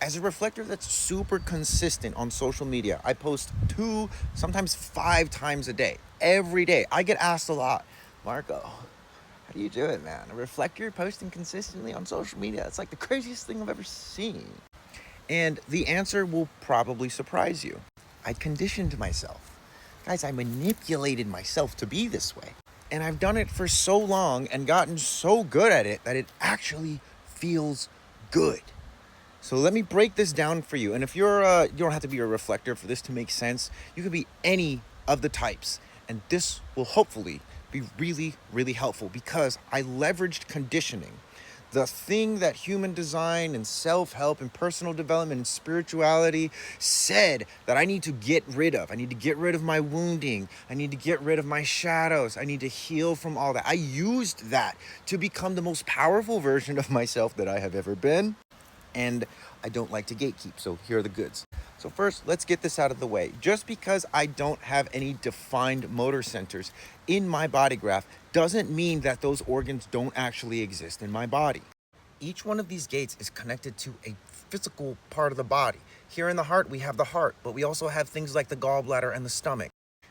as a reflector that's super consistent on social media, I post 2, sometimes 5 times a day, every day. I get asked a lot, Marco, how do you do it, man? A reflector posting consistently on social media? It's like the craziest thing I've ever seen. And the answer will probably surprise you. I conditioned myself. Guys, I manipulated myself to be this way. And I've done it for so long and gotten so good at it that it actually feels good. So let me break this down for you. And if you're, you don't have to be a reflector for this to make sense. You can be any of the types. And this will hopefully be really, really helpful because I leveraged conditioning. The thing that human design and self-help and personal development and spirituality said that I need to get rid of. I need to get rid of my wounding. I need to get rid of my shadows. I need to heal from all that. I used that to become the most powerful version of myself that I have ever been. And I don't like to gatekeep, so here are the goods. So first, let's get this out of the way. Just because I don't have any defined motor centers in my body graph doesn't mean that those organs don't actually exist in my body. Each one of these gates is connected to a physical part of the body. Here in the heart, we have the heart, but we also have things like the gallbladder and the stomach,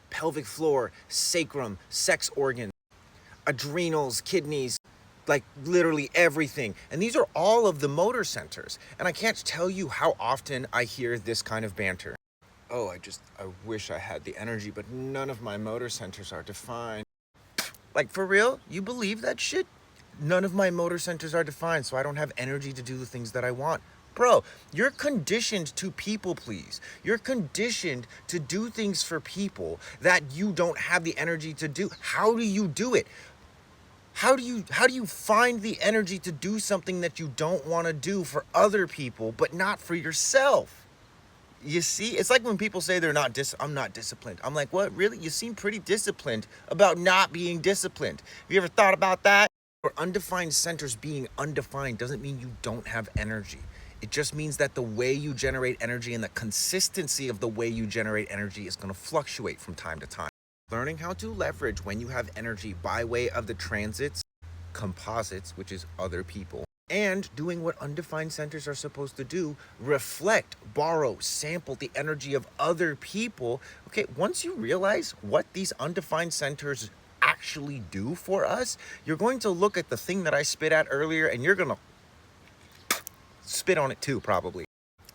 pelvic floor, sacrum, sex organs, adrenals, kidneys, like literally everything. And these are all of the motor centers. And I can't tell you how often I hear this kind of banter. Oh, I wish I had the energy, but none of my motor centers are defined. Like, for real? You believe that shit? None of my motor centers are defined, so I don't have energy to do the things that I want. Bro, you're conditioned to people please. You're conditioned to do things for people that you don't have the energy to do. How do you do it? How do you find the energy to do something that you don't want to do for other people, but not for yourself? You see, it's like when people say I'm not disciplined. I'm like, what? Really? You seem pretty disciplined about not being disciplined. Have you ever thought about that? Or undefined centers being undefined doesn't mean you don't have energy. It just means that the way you generate energy and the consistency of the way you generate energy is going to fluctuate from time to time. Learning how to leverage when you have energy by way of the transits, composites, which is other people, and doing what undefined centers are supposed to do, reflect, borrow, sample the energy of other people. Okay, once you realize what these undefined centers actually do for us, you're going to look at the thing that I spit at earlier and you're going to spit on it too, probably.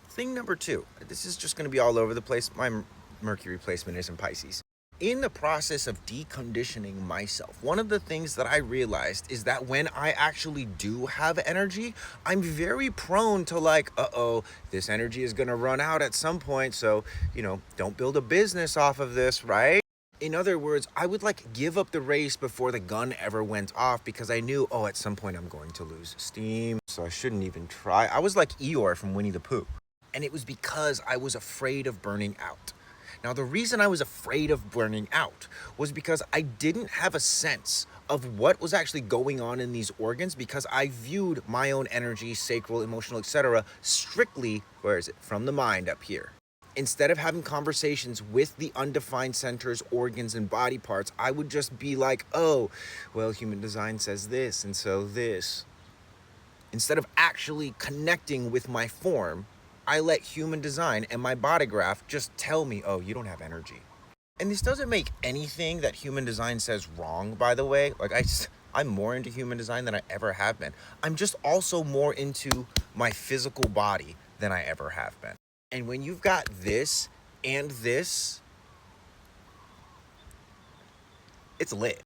Thing number 2, this is just going to be all over the place. My Mercury placement is in Pisces. In the process of deconditioning myself, one of the things that I realized is that when I actually do have energy, I'm very prone to like, this energy is going to run out at some point. So, don't build a business off of this, right? In other words, I would like give up the race before the gun ever went off because I knew, at some point I'm going to lose steam. So I shouldn't even try. I was like Eeyore from Winnie the Pooh. And it was because I was afraid of burning out. Now, the reason I was afraid of burning out was because I didn't have a sense of what was actually going on in these organs because I viewed my own energy, sacral, emotional, etc. strictly, from the mind up here. Instead of having conversations with the undefined centers, organs, and body parts, I would just be like, human design says this, and so this. Instead of actually connecting with my form, I let human design and my body graph just tell me, you don't have energy. And this doesn't make anything that human design says wrong, by the way. Like, I'm more into human design than I ever have been. I'm just also more into my physical body than I ever have been. And when you've got this and this, it's lit.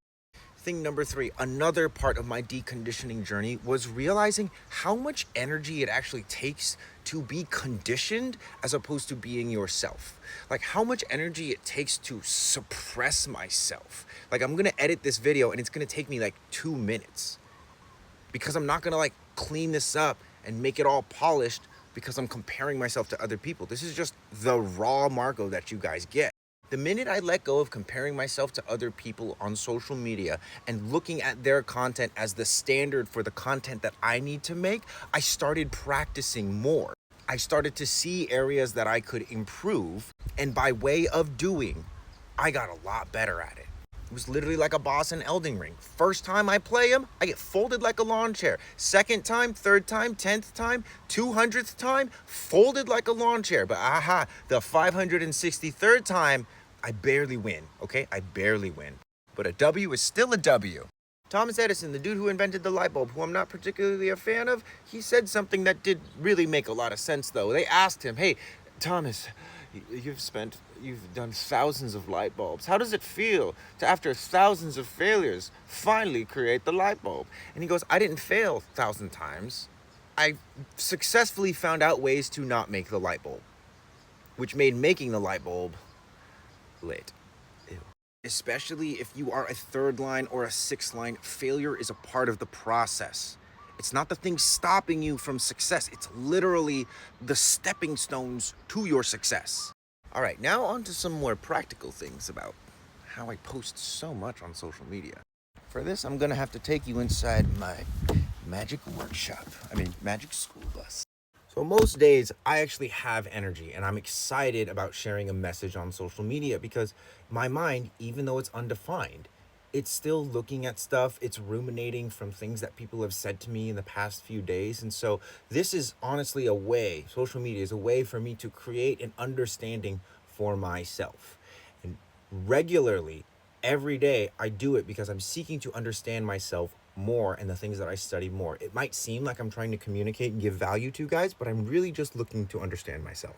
Thing number 3, another part of my deconditioning journey was realizing how much energy it actually takes to be conditioned as opposed to being yourself. Like how much energy it takes to suppress myself. Like I'm gonna edit this video and it's gonna take me like 2 minutes because I'm not gonna like clean this up and make it all polished because I'm comparing myself to other people. This is just the raw Marco that you guys get. The minute I let go of comparing myself to other people on social media and looking at their content as the standard for the content that I need to make, I started practicing more. I started to see areas that I could improve, and by way of doing, I got a lot better at it. It was literally like a boss in Elden Ring. First time I play him, I get folded like a lawn chair. Second time, third time, 10th time, 200th time, folded like a lawn chair. But aha, the 563rd time, I barely win, okay? I barely win. But a W is still a W. Thomas Edison, the dude who invented the light bulb, who I'm not particularly a fan of, he said something that did really make a lot of sense, though. They asked him, hey, Thomas, you've done thousands of light bulbs. How does it feel to, after thousands of failures, finally create the light bulb? And he goes, I didn't fail 1,000 times. I successfully found out ways to not make the light bulb, which made making the light bulb lit. Ew. Especially if you are a third line or a sixth line, failure is a part of the process. It's not the thing stopping you from success. It's literally the stepping stones to your success. All right, now on to some more practical things about how I post so much on social media. For this, I'm gonna have to take you inside my magic school bus. So most days I actually have energy and I'm excited about sharing a message on social media because my mind, even though it's undefined, it's still looking at stuff, it's ruminating from things that people have said to me in the past few days. And so this is honestly a way, social media is a way for me to create an understanding for myself. And regularly, every day, I do it because I'm seeking to understand myself more and the things that I study more. It might seem like I'm trying to communicate and give value to you guys, but I'm really just looking to understand myself.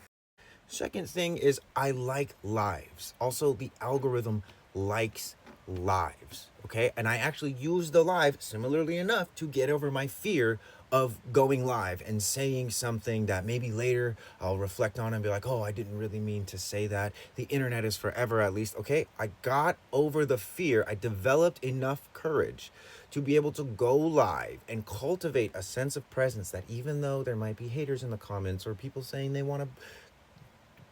Second thing is I like lives. Also, the algorithm likes lives, okay? And I actually use the live, similarly enough, to get over my fear of going live and saying something that maybe later I'll reflect on and be like, oh, I didn't really mean to say that. The internet is forever, at least. Okay, I got over the fear. I developed enough courage to be able to go live and cultivate a sense of presence that even though there might be haters in the comments or people saying they want to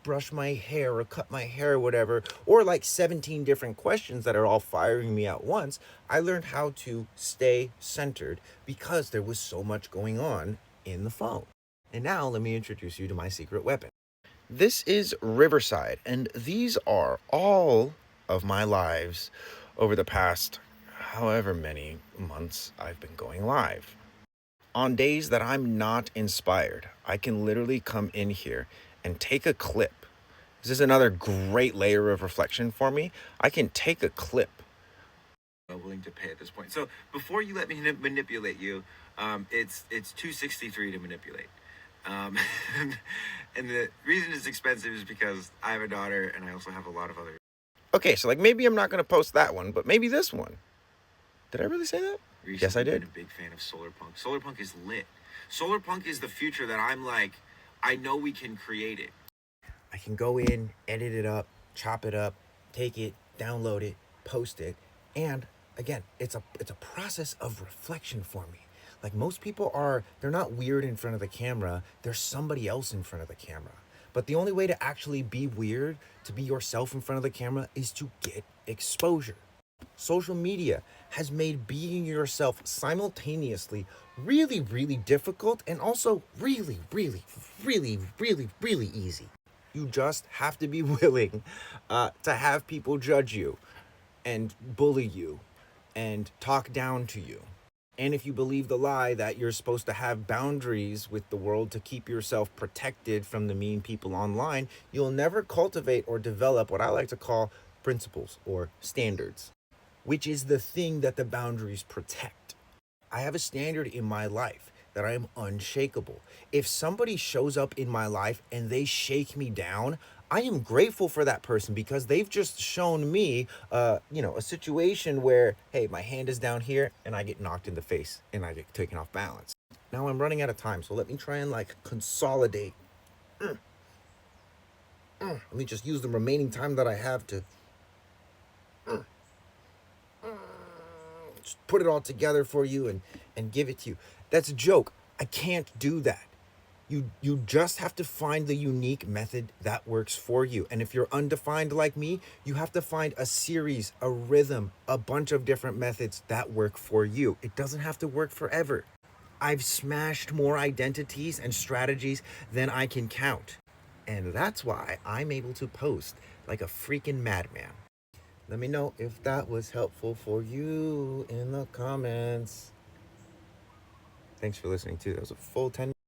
brush my hair or cut my hair or whatever, or like 17 different questions that are all firing me at once, I learned how to stay centered because there was so much going on in the phone. And now let me introduce you to my secret weapon. This is Riverside, and these are all of my lives over the past however many months I've been going live. On days that I'm not inspired, I can literally come in here and take a clip. This is another great layer of reflection for me. I can take a clip. I'm willing to pay at this point. So before you let me manipulate you, it's $263 to manipulate. And the reason it's expensive is because I have a daughter and I also have a lot of other. Okay, so like maybe I'm not going to post that one, but maybe this one. Did I really say that? Yes, I did. I'm a big fan of solar punk. Solar punk is lit. Solar punk is the future that I'm like, I know we can create it. I can go in, edit it up, chop it up, take it, download it, post it, and again, it's a process of reflection for me. Like most people they're not weird in front of the camera, there's somebody else in front of the camera. But the only way to actually be weird, to be yourself in front of the camera, is to get exposure. Social media has made being yourself simultaneously really, really difficult and also really, really, really, really, really easy. You just have to be willing to have people judge you and bully you and talk down to you. And if you believe the lie that you're supposed to have boundaries with the world to keep yourself protected from the mean people online, you'll never cultivate or develop what I like to call principles or standards, which is the thing that the boundaries protect. I have a standard in my life that I am unshakable. If somebody shows up in my life and they shake me down, I am grateful for that person because they've just shown me, a situation where, hey, my hand is down here and I get knocked in the face and I get taken off balance. Now I'm running out of time, so let me try and consolidate. Let me just use the remaining time that I have to just put it all together for you and give it to you. That's a joke. I can't do that. You just have to find the unique method that works for you. And if you're undefined like me, you have to find a series, a rhythm, a bunch of different methods that work for you. It doesn't have to work forever. I've smashed more identities and strategies than I can count. And that's why I'm able to post like a freaking madman. Let me know if that was helpful for you in the comments. Thanks for listening too. That was a full 10